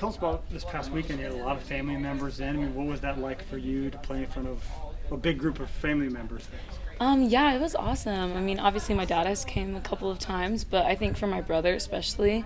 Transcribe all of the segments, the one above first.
tell us about this past weekend. You had a lot of family members in. I mean, what was that like for you to play in front of a big group of family members? Yeah, it was awesome. I mean, obviously my dad has came a couple of times, but I think for my brother especially,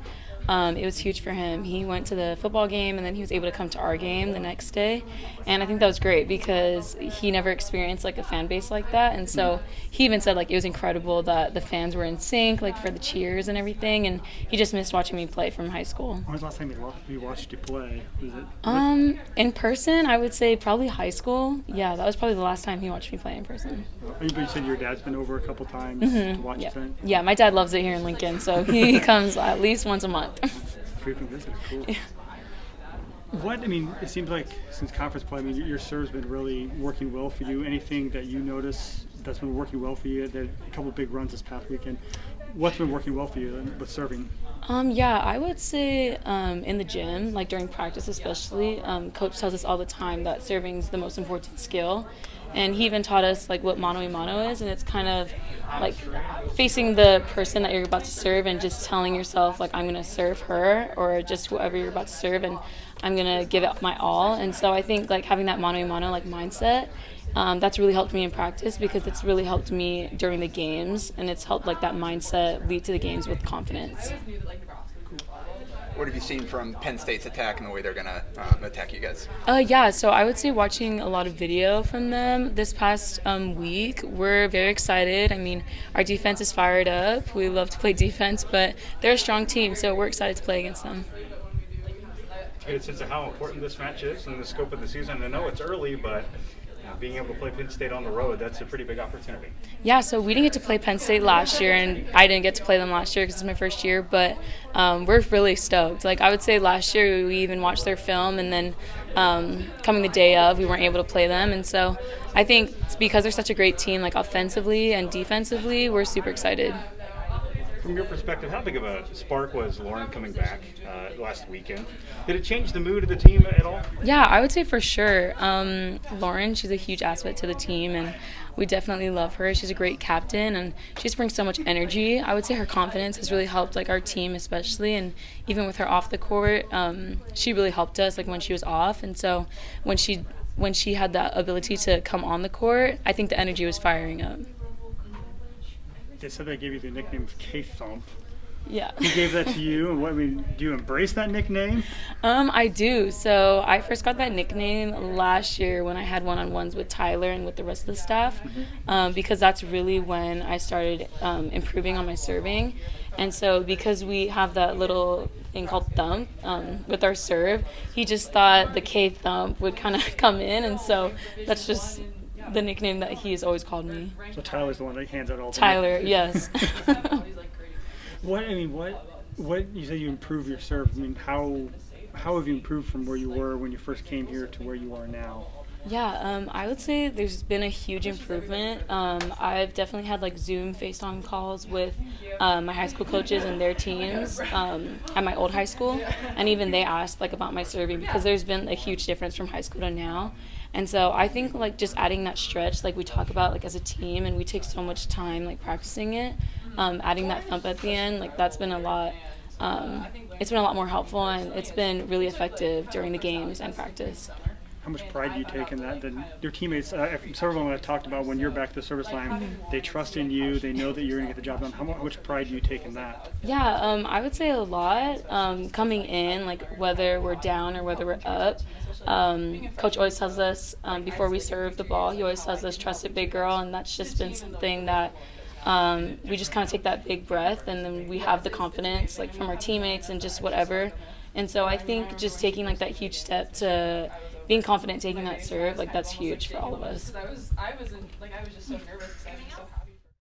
it was huge for him. He went to the football game and then he was able to come to our game the next day. And I think that was great because he never experienced like a fan base like that. And so he even said like it was incredible that the fans were in sync, like for the cheers and everything. And he just missed watching me play from high school. When was the last time you watched you play? Was it? In person, I would say probably high school. Yeah, that was probably the last time he watched me play in person. You said your dad's been over a couple times to watch Yeah. it. Yeah, my dad loves it here in Lincoln, so he comes at least once a month. Frequent visit, cool. Yeah. It seems like since conference play, your serve's been really working well for you. Anything that you notice that's been working well for you? There are a couple big runs this past weekend. What's been working well for you with serving? Yeah, I would say in the gym, like during practice especially, coach tells us all the time that serving is the most important skill. And he even taught us like what mano a mano is, and it's kind of like facing the person that you're about to serve and just telling yourself like I'm going to serve her or just whoever you're about to serve, and I'm going to give it my all. And so I think like having that mano a mano like mindset, that's really helped me in practice because it's really helped me during the games, and it's helped like that mindset lead to the games with confidence. What have you seen from Penn State's attack and the way they're going to attack you guys? Yeah, so I would say watching a lot of video from them this past week, we're very excited. I mean, our defense is fired up. We love to play defense, but they're a strong team, so we're excited to play against them. Get a sense of how important this match is in the scope of the season. I know it's early, but being able to play Penn State on the road, that's a pretty big opportunity. Yeah, so we didn't get to play Penn State last year, and I didn't get to play them last year because it's my first year, but we're really stoked. Like I would say last year we even watched their film, and then coming the day of, we weren't able to play them. And so I think it's because they're such a great team, like offensively and defensively, we're super excited. From your perspective, how big of a spark was Lauren coming back last weekend? Did it change the mood of the team at all? Yeah, I would say for sure. Lauren, she's a huge asset to the team, and we definitely love her. She's a great captain, and she just brings so much energy. I would say her confidence has really helped like our team especially, and even with her off the court, she really helped us like when she was off. And so when she had that ability to come on the court, I think the energy was firing up. They said they gave you the nickname of K-Thump. Yeah. Who gave that to you? And do you embrace that nickname? I do. So I first got that nickname last year when I had one-on-ones with Tyler and with the rest of the staff, because that's really when I started improving on my serving. And so because we have that little thing called thump with our serve, he just thought the K-Thump would kind of come in, and so that's just the nickname that he's always called me. So Tyler's the one that hands out all the Tyler, yes. What you say you improve your serve? I mean, how have you improved from where you were when you first came here to where you are now? Yeah, I would say there's been a huge improvement. I've definitely had like Zoom FaceTime calls with my high school coaches and their teams at my old high school, and even they asked like about my serving because there's been a huge difference from high school to now. And so I think like just adding that stretch, like we talk about like as a team, and we take so much time like practicing it, adding that thump at the end, like that's been a lot. It's been a lot more helpful, and it's been really effective during the games and practice. How much pride do you take in that? That your teammates, several of them I talked about when you're back to the service line, they trust in you, they know that you're going to get the job done. How much pride do you take in that? Yeah, I would say a lot. Coming in, like whether we're down or whether we're up, Coach always tells us before we serve the ball, he always tells us, trust it, big girl, and that's just been something that we just kind of take that big breath, and then we have the confidence like from our teammates and just whatever. And so I think just taking like that huge step to being confident taking that serve, like that's huge for all of us. I was just so nervous because I was so happy.